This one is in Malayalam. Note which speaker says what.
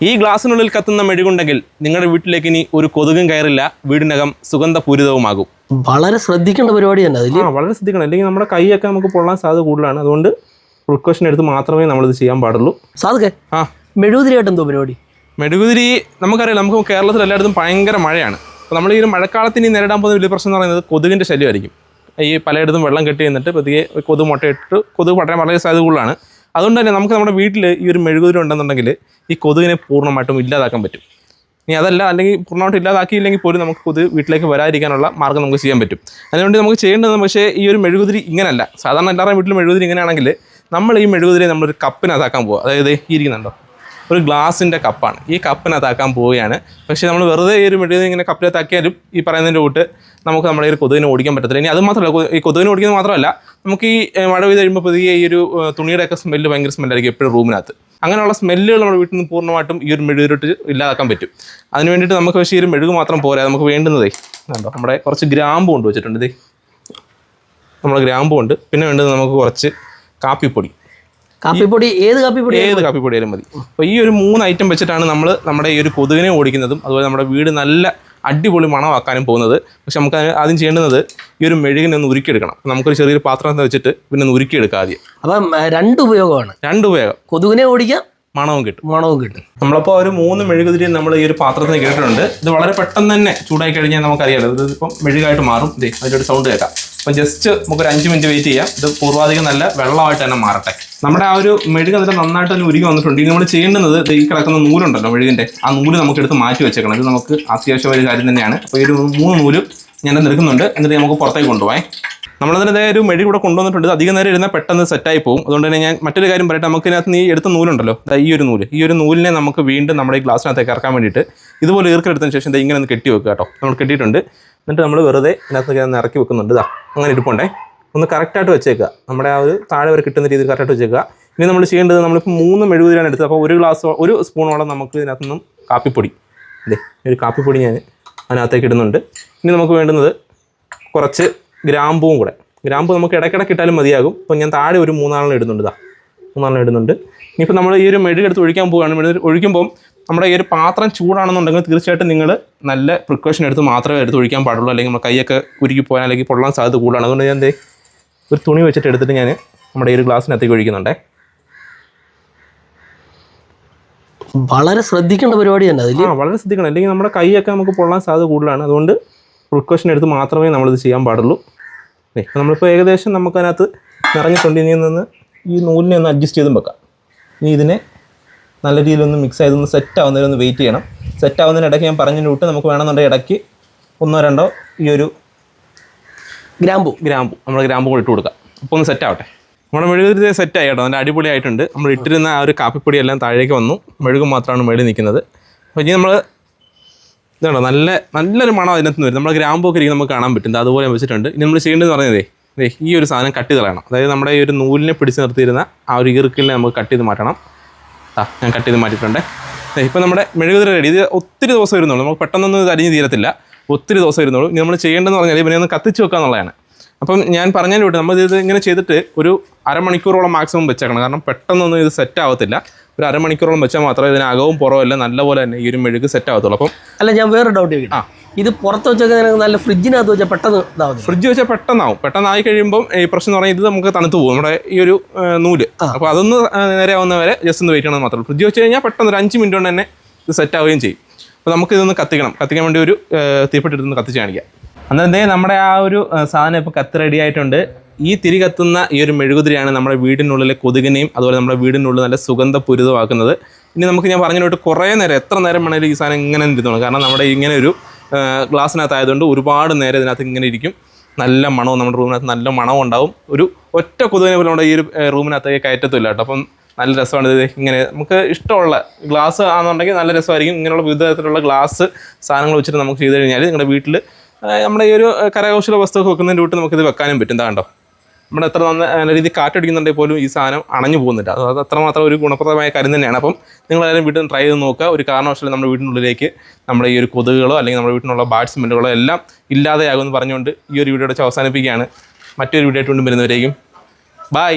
Speaker 1: ഈ ഗ്ലാസിനുള്ളിൽ കത്തുന്ന മെഴുകുണ്ടെങ്കിൽ നിങ്ങളുടെ വീട്ടിലേക്ക് ഇനി ഒരു കൊതുകും കയറില്ല, വീടിനകം സുഗന്ധപൂരിതവുമാകും.
Speaker 2: വളരെ ശ്രദ്ധിക്കേണ്ട പരിപാടി തന്നെ അതിൽ.
Speaker 1: വളരെ ശ്രദ്ധിക്കണം, അല്ലെങ്കിൽ നമ്മുടെ കൈയൊക്കെ നമുക്ക് പൊള്ളാൻ സാധ്യത കൂടുതലാണ്. അതുകൊണ്ട് പ്രിക്കോഷൻ എടുത്ത് മാത്രമേ നമ്മളിത് ചെയ്യാൻ പാടുള്ളൂ.
Speaker 2: സാധുക്കെ മെഴുകുതിരിയായിട്ട് എന്തോ പരിപാടി?
Speaker 1: മെഴുകുതിരി നമുക്കറിയാം, നമുക്ക് കേരളത്തിൽ എല്ലായിടത്തും ഭയങ്കര മഴയാണ്. അപ്പോൾ നമ്മൾ ഈ ഒരു മഴക്കാലത്തിന് നേരിടാൻ പോകുന്ന വലിയ പ്രശ്നം എന്ന് പറയുന്നത് കൊതുകിൻ്റെ ശല്യമായിരിക്കും. ഈ പലയിടത്തും വെള്ളം കെട്ടി നിന്നിട്ട് പതിയെ കൊതുക് മുട്ടയിട്ട് കൊതുക് പടരാൻ വളരെ സാധ്യത കൂടുതലാണ്. അതുകൊണ്ട് തന്നെ നമുക്ക് നമ്മുടെ വീട്ടിൽ ഈ ഒരു മെഴുകുതിരി ഉണ്ടെന്നുണ്ടെങ്കിൽ ഈ കൊതുകിനെ പൂർണ്ണമായിട്ടും ഇല്ലാതാക്കാൻ പറ്റും. ഇനി അതല്ല, അല്ലെങ്കിൽ പൂർണ്ണമായിട്ടും ഇല്ലാതാക്കിയില്ലെങ്കിൽ പോലും നമുക്ക് കൊതുക് വീട്ടിലേക്ക് വരാതിരിക്കാനുള്ള മാർഗ്ഗം നമുക്ക് ചെയ്യാൻ പറ്റും. അതിനുവേണ്ടി നമുക്ക് ചെയ്യേണ്ടത്, പക്ഷേ ഈ ഒരു മെഴുകുതിരി ഇങ്ങനെയല്ല. സാധാരണ എല്ലാവരുടെയും വീട്ടിൽ മെഴുകുതിരി ഇങ്ങനെയാണെങ്കിൽ നമ്മൾ ഈ മെഴുകുതിരി നമ്മളൊരു കപ്പിനകത്താക്കാൻ പോകുക. അതായത് ഈ ഇരിക്കുന്നുണ്ടോ, ഒരു ഗ്ലാസിൻ്റെ കപ്പാണ്, ഈ കപ്പിനകത്താക്കാൻ പോവുകയാണ്. പക്ഷേ നമ്മൾ വെറുതെ ഈ ഒരു മെഴുകുതിരി ഇങ്ങനെ കപ്പിനകത്താക്കിയാലും ഈ പറയുന്നതിൻ്റെ കൂട്ട് നമുക്ക് നമ്മുടെ ഈ ഒരു കൊതുകിനെ ഓടിക്കാൻ പറ്റത്തില്ല. ഇനി അത് മാത്രമല്ല, ഈ കൊതുകിനെ ഓടിക്കുന്നത് മാത്രമല്ല, നമുക്ക് ഈ മഴ പെയ്ത് കഴിയുമ്പോൾ പുതിയ ഈ ഒരു തുണിയുടെയൊക്കെ സ്മെല്ല് ഭയങ്കര സ്മെല്ലായിരിക്കും എപ്പോഴും റൂമിനകത്ത്. അങ്ങനെയുള്ള സ്മെല്ലുകൾ നമ്മുടെ വീട്ടിൽ നിന്ന് പൂർണ്ണമായിട്ടും ഈ ഒരു മെഴുകുതിരിട്ട് ഇല്ലാതാക്കാൻ പറ്റും. അതിന് വേണ്ടിയിട്ട് നമുക്ക് പക്ഷേ ഈ ഒരു മെഴുക് മാത്രം പോരാ, നമുക്ക് വേണ്ടുന്നതേ കണ്ടോ, നമ്മുടെ കുറച്ച് ഗ്രാമ്പു കൊണ്ട് വെച്ചിട്ടുണ്ട്. ഇതേ നമ്മുടെ ഗ്രാമ്പു ഉണ്ട്. പിന്നെ വേണ്ടത് നമുക്ക് കുറച്ച് കാപ്പിപ്പൊടി.
Speaker 2: കാപ്പിപ്പൊടി ഏത് കാപ്പിപ്പൊടി?
Speaker 1: ഏത് കാപ്പിപ്പൊടിയാലും മതി. അപ്പോൾ ഈ ഒരു 3 ഐറ്റം വെച്ചിട്ടാണ് നമ്മൾ നമ്മുടെ ഈ ഒരു കൊതുകിനെ ഓടിക്കുന്നതും അതുപോലെ നമ്മുടെ വീട് നല്ല അടിപൊളി മണമാക്കാനും പോകുന്നത്. പക്ഷെ നമുക്ക് ആദ്യം ചെയ്യേണ്ടുന്നത് ഈ ഒരു മെഴുകിനെ ഒന്ന് ഉരുക്കിയെടുക്കണം. നമുക്കൊരു ചെറിയൊരു പാത്രത്തിൽ വെച്ചിട്ട് പിന്നെ ഒന്ന് ഉരുക്കിയെടുക്കുക ആദ്യം.
Speaker 2: അപ്പം 2 ഉപയോഗമാണ്.
Speaker 1: 2 ഉപയോഗം,
Speaker 2: കൊതുകിനെ ഓടിക്കാം,
Speaker 1: മണവും കിട്ടും. നമ്മളപ്പോൾ ഒരു 3 മെഴുകുതിരി നമ്മൾ ഈ ഒരു പാത്രത്തിന് കേട്ടിട്ടുണ്ട്. ഇത് വളരെ പെട്ടെന്ന് തന്നെ ചൂടായി കഴിഞ്ഞാൽ നമുക്കറിയാലോ, ഇതിപ്പം മെഴുകായിട്ട് മാറും. ഇതേ അതിൻ്റെ ഒരു സൗണ്ട് കേൾക്കാം. അപ്പം ജസ്റ്റ് നമുക്കൊരു 5 മിനിറ്റ് വെയിറ്റ് ചെയ്യാം. ഇത് പൂർവാധികം നല്ല വെള്ളമായിട്ട് തന്നെ മാറട്ടെ. നമ്മുടെ ആ ഒരു മെഴുക് എന്നിട്ട് നന്നായിട്ട് തന്നെ ഉരുകി വന്നിട്ടുണ്ട്. ഇനി നമ്മൾ ചെയ്യേണ്ടുന്നത് ഈ കിടക്കുന്ന നൂലുണ്ടല്ലോ മെഴുകിൻ്റെ, ആ നൂല് നമുക്ക് എടുത്ത് മാറ്റി വെച്ചേക്കണം. ഇത് നമുക്ക് അത്യാവശ്യം ഒരു കാര്യം തന്നെയാണ്. അപ്പോൾ ഈ ഒരു 3 നൂല് ഞാൻ എടുക്കുന്നുണ്ട്. എന്നിട്ട് നമുക്ക് പുറത്തേക്ക് കൊണ്ടുപോകാം. നമ്മളതിൻ്റെ ഒരു മെഴുകി കൂടെ കൊണ്ടുവന്നിട്ടുണ്ട്. അധികം നേരം ഇരുന്നാൽ പെട്ടെന്ന് സെറ്റായി പോകും. അതുകൊണ്ട് തന്നെ ഞാൻ മറ്റൊരു കാര്യം പറയട്ടെ, നമുക്ക് ഇതിനകത്ത് ഈ എടുത്ത നൂലുണ്ടല്ലോ, ഈ ഒരു നൂലിനെ നമുക്ക് വീണ്ടും നമ്മുടെ ഈ ഗ്ലാസ്സിനകത്തേക്ക് ഇറക്കാൻ വേണ്ടിയിട്ട് ഇതുപോലെ ഈർക്കെടുത്തതിന് ശേഷം ഇങ്ങനെ ഒന്ന് കെട്ടി വെക്കുക കേട്ടോ. നമ്മൾ കെട്ടിയിട്ടുണ്ട്. എന്നിട്ട് നമ്മൾ വെറുതെ ഇതിനകത്ത് ഇറക്കി വെക്കുന്നുണ്ട്. അങ്ങനെ ഇരിപ്പുണ്ടേ. ഒന്ന് കറക്റ്റായിട്ട് വെച്ചേക്കുക. നമ്മുടെ ആ ഒരു താഴെ വരെ കിട്ടുന്ന രീതിയിൽ കറക്റ്റായിട്ട് വെച്ചേക്കുക. ഇനി നമ്മൾ ചെയ്യേണ്ടത്, നമ്മളിപ്പോൾ 3 മെഴുകുതിരിയാണ് എടുത്തത്. അപ്പോൾ ഒരു സ്പൂണോളം നമുക്ക് ഇതിനകത്ത് നിന്നും കാപ്പിപ്പൊടി, ഒരു കാപ്പിപ്പൊടി ഞാൻ അതിനകത്തേക്ക് ഇടുന്നുണ്ട്. ഇനി നമുക്ക് വേണ്ടുന്നത് കുറച്ച് ഗ്രാമ്പൂവും കൂടെ. ഗ്രാമ്പൂ നമുക്ക് ഇടയ്ക്കിടയ്ക്ക് ഇട്ടാലും മതിയാകും. അപ്പോൾ ഞാൻ താഴെ ഒരു 3 ഇടുന്നുണ്ട്. 3 ഇടുന്നുണ്ട്. ഇനിയിപ്പോൾ നമ്മൾ ഈ ഒരു മെഴുകെടുത്ത് ഒഴിക്കാൻ പോവുകയാണ്. ഒഴിക്കുമ്പോൾ നമ്മുടെ ഈ ഒരു പാത്രം ചൂടാണെന്നുണ്ടെങ്കിൽ തീർച്ചയായിട്ടും നിങ്ങൾ നല്ല പ്രിക്കോഷൻ എടുത്ത് മാത്രമേ ഒഴിക്കാൻ പാടുള്ളൂ. അല്ലെങ്കിൽ നമ്മുടെ കൈയൊക്കെ ഉരുക്കി പോകാൻ അല്ലെങ്കിൽ പൊള്ളാൻ സാധ്യത കൂടുതലാണ്. അതുകൊണ്ട് ഞാൻ ഒരു തുണി വെച്ചിട്ട് എടുത്തിട്ട് ഞാൻ നമ്മുടെ ഈ ഒരു ഗ്ലാസ്സിനകത്തേക്ക് ഒഴിക്കുന്നുണ്ടേ.
Speaker 2: വളരെ ശ്രദ്ധിക്കേണ്ട പരിപാടി തന്നെ അതിൽ.
Speaker 1: വളരെ ശ്രദ്ധിക്കണം, അല്ലെങ്കിൽ നമ്മുടെ കൈയൊക്കെ നമുക്ക് പൊള്ളാൻ സാധ്യത കൂടുതലാണ്. അതുകൊണ്ട് പ്രിക്കോഷൻ എടുത്ത് മാത്രമേ നമ്മളിത് ചെയ്യാൻ പാടുള്ളൂ. അപ്പോൾ നമ്മളിപ്പോൾ ഏകദേശം നമുക്കതിനകത്ത് നിറഞ്ഞിട്ടുണ്ട്. ഇനി നിന്ന് ഈ നൂലിനെ ഒന്ന് അഡ്ജസ്റ്റ് ചെയ്തും വെക്കാം. ഇനി ഇതിനെ നല്ല രീതിയിലൊന്ന് മിക്സ് ചെയ്തൊന്ന് സെറ്റ് ആവുന്നതിനൊന്ന് വെയിറ്റ് ചെയ്യണം. സെറ്റ് ആവുന്നതിന് ഇടയ്ക്ക് ഞാൻ പറഞ്ഞതിന് വിട്ട് നമുക്ക് വേണമെന്നുണ്ടെങ്കിൽ ഇടയ്ക്ക് 1-2 ഈ ഒരു ഗ്രാമ്പു നമ്മൾ ഗ്രാമ്പു കൂടി ഇട്ട് കൊടുക്കാം. അപ്പോൾ ഒന്ന് സെറ്റ് ആവട്ടെ. നമ്മുടെ മെഴുകുതിരി സെറ്റായി കേട്ടോ, നല്ല അടിപൊളിയായിട്ടുണ്ട്. നമ്മൾ ഇട്ടിരുന്ന ആ ഒരു കാപ്പിപ്പൊടിയെല്ലാം താഴേക്ക് വന്നു, മെഴുക് മാത്രമാണ് മേളിൽ നിൽക്കുന്നത്. അപ്പോൾ ഇനി നമ്മൾ ഇതാണോ നല്ലൊരു മണം അതിനകത്ത് വരും. നമ്മൾ ഗ്രാമ്പൊക്കെ ഇരിക്കും നമുക്ക് കാണാൻ പറ്റും. അതുപോലെ വെച്ചിട്ടുണ്ട്. ഇനി നമ്മൾ ചെയ്യേണ്ടതെന്ന് പറഞ്ഞതേ ഈ ഒരു സാധനം കട്ട് ചെയ്ത് കളയണം. അതായത് നമ്മുടെ ഈ ഒരു നൂലിനെ പിടിച്ച് നിർത്തിയിരുന്ന ആ ഒരു ഈർക്കിലിനെ നമുക്ക് കട്ട് ചെയ്ത് മാറ്റണം. ഞാൻ കട്ട് ചെയ്ത് മാറ്റിയിട്ടുണ്ട്. ഇപ്പോൾ നമ്മുടെ മെഴുകുതിരി റെഡി. ഇത് ഒത്തിരി ദിവസം ഇരുന്നുള്ളൂ, നമുക്ക് പെട്ടെന്നൊന്നും ഇത് അരിഞ്ഞ് തീരത്തില്ല. ഒത്തിരി ദിവസം ഇരുന്നുള്ളൂ. ഇനി നമ്മൾ ചെയ്യേണ്ടതെന്ന് പറഞ്ഞാൽ ഇവനെ ഒന്ന് കത്തിച്ച് വെക്കുക എന്നുള്ളതാണ്. അപ്പം ഞാൻ പറഞ്ഞതിന് വിട്ട് നമ്മൾ ഇത് ഇങ്ങനെ ചെയ്തിട്ട് ഒരു അരമണിക്കൂറോളം മാക്സിമം വെച്ചേക്കണം. കാരണം പെട്ടെന്നൊന്നും ഇത് സെറ്റ് ആവത്തില്ല. ഒരു അരമണിക്കൂറോളം വെച്ചാൽ മാത്രമേ ഇതിന് അകവും പുറവും എല്ലാം നല്ലപോലെ തന്നെ ഈ ഒരു മെഴുക് സെറ്റ് ആവത്തുള്ളൂ. അപ്പം
Speaker 2: അല്ല, ഞാൻ വേറെ ഡൗട്ട് ചോദിക്കാം. ഇത് പുറത്ത് വെച്ചൊക്കെ നല്ല ഫ്രിഡ്ജിനകത്ത് വെച്ചാൽ പെട്ടെന്ന് ഇതാവും.
Speaker 1: ഫ്രിഡ്ജ് വെച്ചാൽ പെട്ടെന്നാവും. പെട്ടെന്നായി കഴിയുമ്പം ഈ പ്രശ്നം എന്ന് പറഞ്ഞാൽ ഇത് നമുക്ക് തണുത്ത് പോകും, നമ്മുടെ ഈ ഒരു നൂല്. അപ്പോൾ അതൊന്ന് നേരെ ആവുന്നവരെ ജസ്റ്റ് ഒന്ന് വെയിറ്റ് ചെയ്യണമെന്ന് മാത്രമേ ഉള്ളൂ. ഫ്രിഡ്ജ് വെച്ച് കഴിഞ്ഞാൽ പെട്ടെന്ന് ഒരു 5 മിനിറ്റ് കൊണ്ട് തന്നെ ഇത് സെറ്റ് ആവുകയും ചെയ്യും. അപ്പോൾ നമുക്കിതൊന്ന് കത്തിക്കാൻ വേണ്ടി ഒരു തീപ്പെട്ടിട്ടൊന്ന് കത്തിച്ച് കാണിക്കാം. അന്നേരം നമ്മുടെ ആ ഒരു സാധനം ഇപ്പോൾ കത്തി റെഡി ആയിട്ടുണ്ട്. ഈ തിരി കത്തുന്ന ഈ ഒരു മെഴുകുതിരിയാണ് നമ്മുടെ വീടിനുള്ളിലെ കൊതുകിനെയും അതുപോലെ നമ്മുടെ വീടിനുള്ളിൽ നല്ല സുഗന്ധപൂരിതമാക്കുന്നത്. ഇനി നമുക്ക് ഞാൻ പറഞ്ഞിട്ട് കുറേ നേരം, എത്ര നേരം വേണമെങ്കിലും ഈ സാധനം ഇങ്ങനെ ഇരുന്നോളും. കാരണം നമ്മുടെ ഇങ്ങനെ ഒരു ഗ്ലാസ്സിനകത്തായതുകൊണ്ട് ഒരുപാട് നേരം ഇതിനകത്ത് ഇങ്ങനെ ഇരിക്കും. നല്ല മണവും നമ്മുടെ റൂമിനകത്ത് നല്ല മണവും ഉണ്ടാവും. ഒരു ഒറ്റ കൊതുകിനെ പോലും നമ്മുടെ ഈ ഒരു റൂമിനകത്തേക്ക് കയറ്റത്തില്ല കേട്ടോ. അപ്പം നല്ല രസമാണ് ഇത്. ഇങ്ങനെ നമുക്ക് ഇഷ്ടമുള്ള ഗ്ലാസ് ആണെന്നുണ്ടെങ്കിൽ നല്ല രസമായിരിക്കും. ഇങ്ങനെയുള്ള വിവിധ തരത്തിലുള്ള ഗ്ലാസ് സാധനങ്ങൾ വെച്ചിട്ട് നമുക്ക് ചെയ്ത് കഴിഞ്ഞാൽ നിങ്ങളുടെ വീട്ടിൽ നമ്മുടെ ഈ ഒരു കരകൗശല വസ്തുവൊക്കെ വെക്കുന്നതിൻ്റെ വീട്ടിൽ നമുക്കിത് വെക്കാനും പറ്റും. കണ്ടോ, നമ്മുടെ എത്ര നല്ല രീതിയിൽ കാറ്റടിക്കുന്നുണ്ടെങ്കിൽ പോലും ഈ സാധനം അണഞ്ഞു പോകുന്നില്ല. അത് അത്രമാത്രം ഒരു ഗുണപ്രദമായ കാര്യം തന്നെയാണ്. അപ്പം നിങ്ങളെല്ലാവരും വീട്ടിൽ നിന്ന് ട്രൈ ചെയ്ത് നോക്കുക. ഒരു കാരണവശാലും നമ്മുടെ വീടിനുള്ളിലേക്ക് നമ്മുടെ ഈ ഒരു കൊതുകുകളോ അല്ലെങ്കിൽ നമ്മുടെ വീട്ടിലുള്ള ബാഡ് സ്മെല്ലുകളോ എല്ലാം ഇല്ലാതെയാകുമെന്ന് പറഞ്ഞുകൊണ്ട് ഈ ഒരു വീഡിയോയുടെ അവസാനിപ്പിക്കുകയാണ്. മറ്റൊരു വീഡിയോ ആയിട്ട് വീണ്ടും വരുന്നവരേക്കും ബൈ.